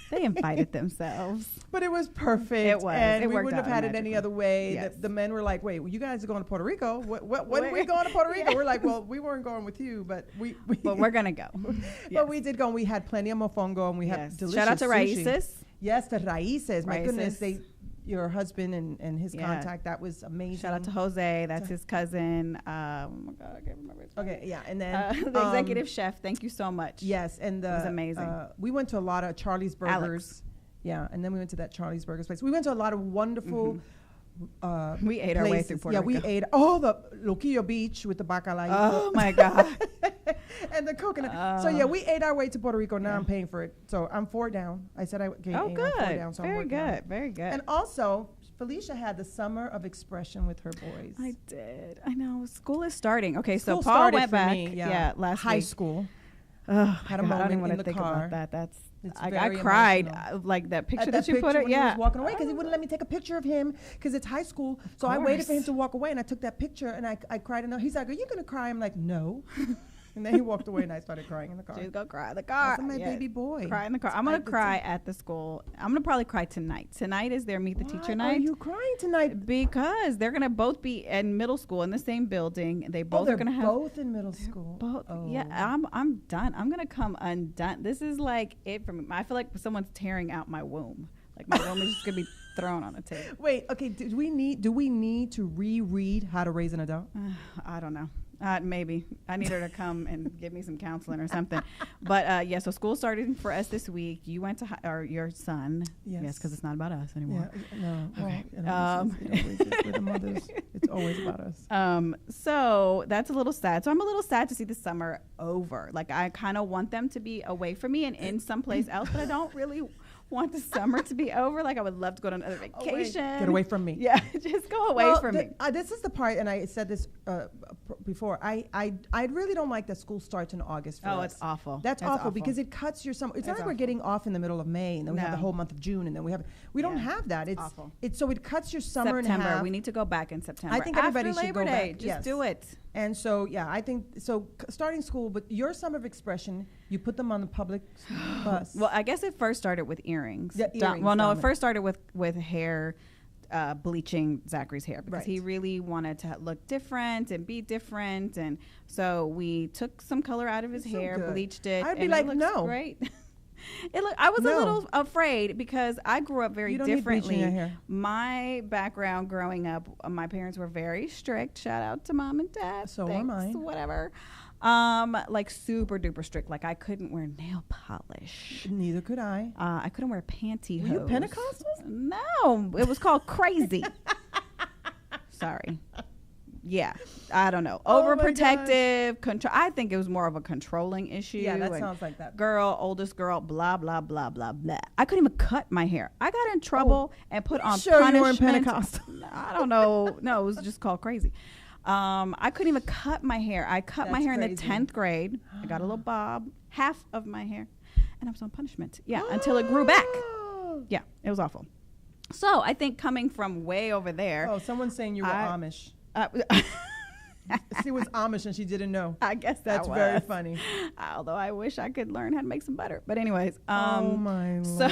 They invited themselves. But it was perfect. It was. And It we worked wouldn't have out had it any other way. Yes. The men were like, wait, well, you guys are going to Puerto Rico? When are we going to Puerto Rico? Yeah. We're like, well, we weren't going with you, but we But we're going to go. But we did go, and we had plenty of mofongo, and we had Yes. delicious Shout out to sushi. Raíces. Yes, the Raíces. My goodness, Raíces. your husband and his Yeah. contact, that was amazing. Shout out to Jose. That's his cousin. Oh, my God. I can't remember his name. Okay, yeah. And then The executive chef. Thank you so much. Yes, and It was amazing. We went to a lot of Charlie's Burgers. Alex. Yeah, and then we went to that Charlie's Burgers place. We went to a lot of wonderful. We ate our way places. through Puerto Rico. Yeah, we ate the Loquillo Beach with the bacalao. Oh, my God. And the coconut. So yeah, we ate our way to Puerto Rico. Now I'm paying for it. So I'm 4 down. I said I gained 8. Oh, I'm good. 4 down, so I'm Very working on good. it. Very good. And also, Felicia had the summer of expression with her boys. I did. I know. School is starting. Okay, School so Paul started went for back. me, Yeah, last high week. school. Had a I don't moment even want in to the think car. about that. It's I very cried. emotional. Like that picture At that you put picture it. when he Yeah. was walking away because he wouldn't let me take a picture of him because it's high school. So I waited for him course. to walk away, and I took that picture, and I cried. And he's like, "Are you gonna cry?" I'm like, "No." And then he walked away, and I started crying in the car. She's gonna cry in the car. That's my baby boy. Cry in the car. I'm gonna cry at the school. I'm gonna probably cry tonight. Tonight is their meet the teacher Why night. are you crying tonight? Because they're gonna both be in middle school in the same building. They both they're are gonna have both in middle school. both. Oh. Yeah, I'm done. I'm gonna come undone. This is like it for me. I feel like someone's tearing out my womb. Like my womb is just gonna be thrown on the table. Wait. Okay. Do we need to reread How to Raise an Adult? I don't know. Maybe I need her to come and give me some counseling or something. But yeah, so school started for us this week. You went to or your son? Yes. because it's not about us anymore. Yeah. No. Okay. We're the mothers. It's always about us. So that's a little sad. So I'm a little sad to see the summer over. Like I kind of want them to be away from me and in someplace else, but I don't really want the summer to be over. Like I would love to go on another vacation. Get away from me. Yeah, just go away from me. This is the part, and I said this before. I really don't like that school starts in August. For Oh, us. it's awful. That's It's awful because it cuts your summer. It's not like we're getting off in the middle of May and then we have the No. whole month of June and then we don't have that. It's awful. So it cuts your summer in September. half. We need to go back in September. I think everybody After should Labor go Day, back. Just Yes. do it. And so, yeah, I think so. Starting school, but your summer of expression, you put them on the public bus. Well, I guess it first started with earrings. Yeah, earrings, Well, no, it dominant. first started with hair, bleaching Zachary's hair because he Right. really wanted to look different and be different, and so we took some color out of his It's so hair, good. bleached it. I'd be and like, it looks no. great. I was a No. little afraid because I grew up very You don't need bleaching differently. your hair. My background growing up, my parents were very strict. Shout out to mom and dad. So were Thanks, mine. Whatever. Like super duper strict. Like I couldn't wear nail polish. Neither could I. I couldn't wear pantyhose. Were you Pentecostals? No, it was called crazy. Sorry. Yeah, I don't know. Oh my Overprotective, control. I think it was more of a controlling issue. Yeah, that and sounds like that. Girl, oldest girl, blah blah blah blah blah. I couldn't even cut my hair. I got in trouble and put on sure you punishment. weren't Pentecostal? I don't know. No, it was just called crazy. I couldn't even cut my hair. I cut my That's hair in the crazy. 10th grade. I got a little bob, half of my hair, and I was on punishment. Yeah, until it grew back. Yeah, it was awful. So I think coming from way over there. Oh, someone's saying you were Amish. She was Amish and she didn't know. I guess That's I very was. funny. Although I wish I could learn how to make some butter. But anyways, Oh my so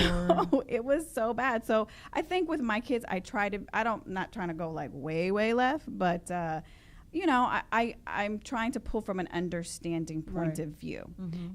Lord. it was so bad. So I think with my kids, not trying to go like way, way left, but I'm trying to pull from an understanding point Right. of view. Mm-hmm.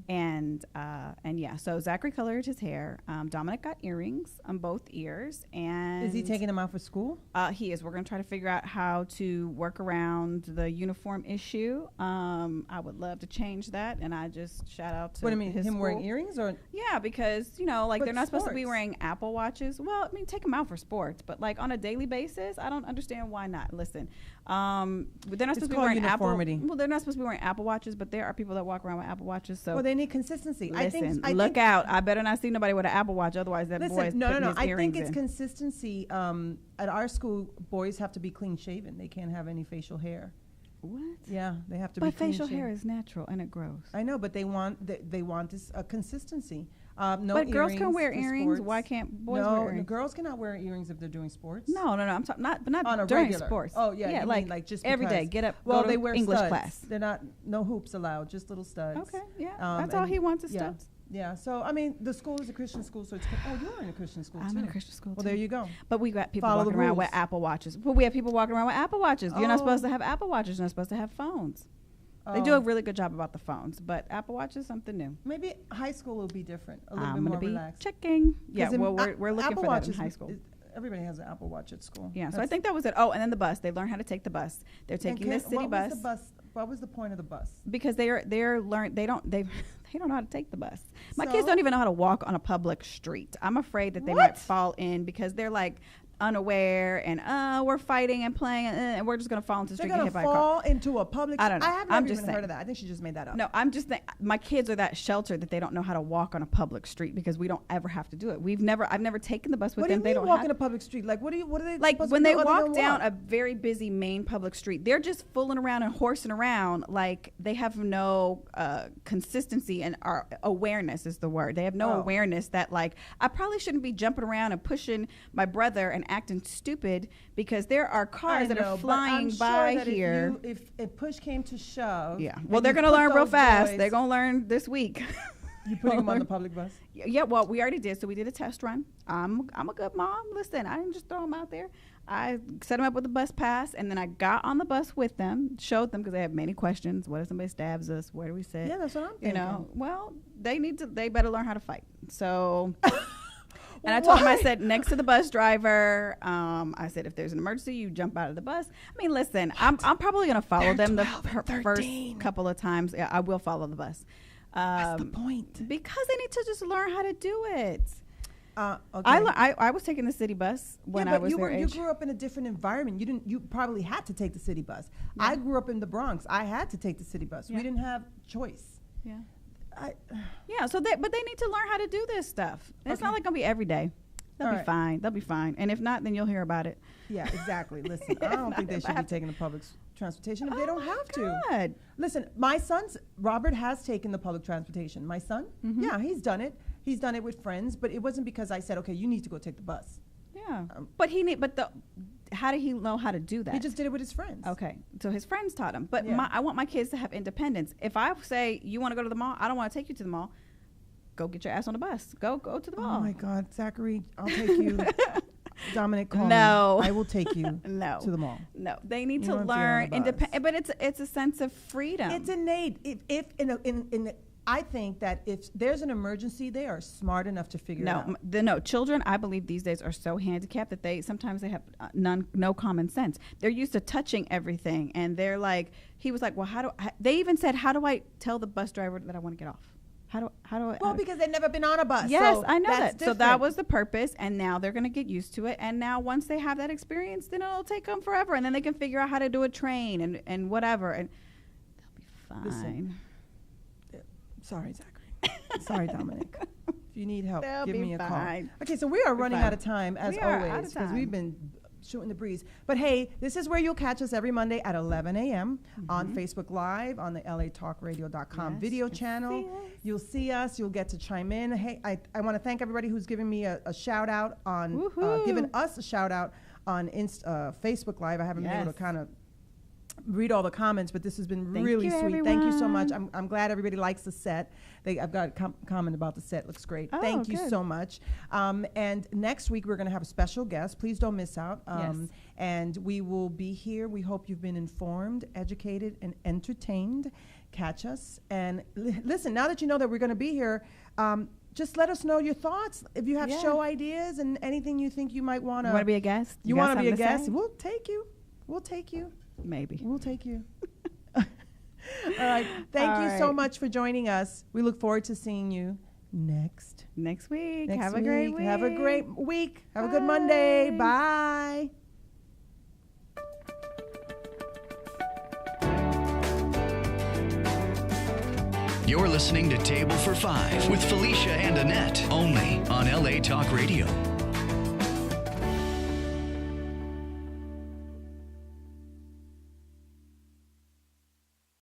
And yeah, so Zachary colored his hair. Dominic got earrings on both ears. And Is he taking them out for school? He is. We're going to try to figure out how to work around the uniform issue. I would love to change that, and I just shout out to What do you mean? his Him wearing school. earrings or? Yeah, because But they're not supposed to be sports. wearing Apple Watches. Well, I mean, take them out for sports, but like on a daily basis, I don't understand why not. Listen, they're not supposed to be called wearing uniformity. Apple. Well, they're not supposed to be wearing Apple Watches, but there are people that walk around with Apple Watches. So Well, they need consistency. listen, I look think, out! I better not see nobody with an Apple Watch, otherwise that boy is Listen, no. putting his I earrings think it's in. consistency. At our school, boys have to be clean shaven. They can't have any facial hair. What? Yeah, they have to be But clean facial shaven. hair is natural and it grows. I know, but they want this consistency. No, But girls can earrings wear for earrings. sports. Why can't boys no, wear earrings? girls cannot wear earrings if they're doing sports. No. I'm talking not On a during regular. sports. Oh yeah, yeah, you like mean like just every day. because. Get up. Well, go they to wear English studs. class. They're not no hoops allowed, just little studs. Okay, yeah, Um, that's all and- he wants is yeah. studs. Yeah. So I mean, the school is a Christian school, so it's. Oh, you're in a Christian school I'm too. in a Christian school Well, too. there you go. But we got people Follow the walking around with rules. Apple Watches. But we have people walking around with Apple Watches. You're not Oh. supposed to have Apple Watches. You're not supposed to have phones. They do a really good job about the phones, but Apple Watch is something new. Maybe high school will be different, a little I'm bit gonna more be relaxed. checking. Yeah, 'Cause in well, we're looking Apple for Watch that in high school. Everybody has an Apple Watch at school. Yeah, so I think that was it. Oh, and then the bus. They learn how to take the bus. They're taking the city what bus. Was the bus. What was the point of the bus? Because they don't know how to take the bus. My kids So? don't even know how to walk on a public street. I'm afraid that they What? might fall in because they're like unaware and we're fighting and playing and we're just gonna fall into the They're street and get gonna hit by a car. fall into a public. I don't know. I have I'm never just even saying. heard of that. I think she just made that up. No, I'm just saying my kids are that sheltered that they don't know how to walk on a public street because we don't ever have to do it. I've never taken the bus with What do them. you They mean don't walk have in a public street? Like what are they like supposed when to they do other walk than down walk? a very busy main public street, they're just fooling around and horsing around like they have no consistency and awareness is the word. They have no Oh. awareness that like I probably shouldn't be jumping around and pushing my brother and acting stupid because there are cars that are flying by here. If push came to shove. Yeah. and Well, they're you going to put learn real those fast. boys- They're going to learn this week. You putting them on the public bus? Yeah, well, we already did. So we did a test run. I'm a good mom. Listen, I didn't just throw them out there. I set them up with the bus pass, and then I got on the bus with them, showed them because they have many questions. What if somebody stabs us? Where do we sit? Yeah, that's what I'm thinking. You know, well, they better learn how to fight. So, and I told them, I said, next to the bus driver, I said, if there's an emergency, you jump out of the bus. I mean, listen, I'm probably going to follow them the 12 and first 13. couple of times. Yeah, I will follow the bus. What's the point? Because they need to just learn how to do it. Okay. I was taking the city bus when yeah, I but was you their you age. grew up in a different environment. You probably had to take the city bus. Yeah. I grew up in the Bronx. I had to take the city bus. Yeah. We didn't have choice. Yeah. I, Yeah, so they need to learn how to do this stuff. It's Okay. not like going to be every day. They'll All be right. fine. They'll be fine. And if not, then you'll hear about it. yeah, exactly. Listen, I don't think they should be taking the public transportation if they don't have to. God. Listen, my son's Robert has taken the public transportation. My son, Mm-hmm. yeah, he's done it. He's done it with friends, but it wasn't because I said, okay, you need to go take the bus. Yeah. But how did he know how to do that? He just did it with his friends. Okay, so his friends taught him. But Yeah. I want my kids to have independence. If I say, you want to go to the mall, I don't want to take you to the mall. Go get your ass on the bus. Go to the mall. Oh my God, Zachary, I'll take you. Dominic, call No. me. I will take you No. to the mall. No, they need You to don't have to get on learn the independent. But it's a sense of freedom. It's innate. If I think that if there's an emergency, they are smart enough to figure it out. No, children, I believe these days are so handicapped that they sometimes have no common sense. They're used to touching everything, and they're like, he was like, well, they even said, how do I tell the bus driver that I want to get off? How do I? Well, because they've never been on a bus. Yes, so I know that's that. So that different. was the purpose, and now they're going to get used to it. And now once they have that experience, then it'll take them forever, and then they can figure out how to do a train and whatever, and they'll be fine. Listen. Sorry, Zachary. Sorry, Dominic. If you need help, They'll give be me a fine. call. Okay, so we are running fine. out of time as We are out of always because time. we've been shooting the breeze. But hey, this is where you'll catch us every Monday at 11 a.m. on Facebook Live on the latalkradio.com Yes, video you can channel. see us. You'll see us. You'll get to chime in. Hey, I want to thank everybody who's giving me a shout out on Woohoo. giving us a shout out on Facebook Live. I haven't been able Yes. to kind of read all the comments, but this has been Thank really you, sweet. Thank you so much. everyone. I'm glad everybody likes the set. I've got a comment about the set. Looks great. Oh, Thank you good. so much. And next week we're going to have a special guest. Please don't miss out. Yes. And we will be here. We hope you've been informed, educated, and entertained. Catch us. And listen, now that you know that we're going to be here, just let us know your thoughts. If you have Yeah. show ideas and anything you think you might want You want to be a guest? you got want to be a something guest, say? we'll take you. We'll take you. Maybe. We'll take you. All right. Thank All you so right. much for joining us. We look forward to seeing you next Next week. next Have a great week. Have a great week. Have a good Monday. Bye. You're listening to Table for Five with Felicia and Annette, only on LA Talk Radio.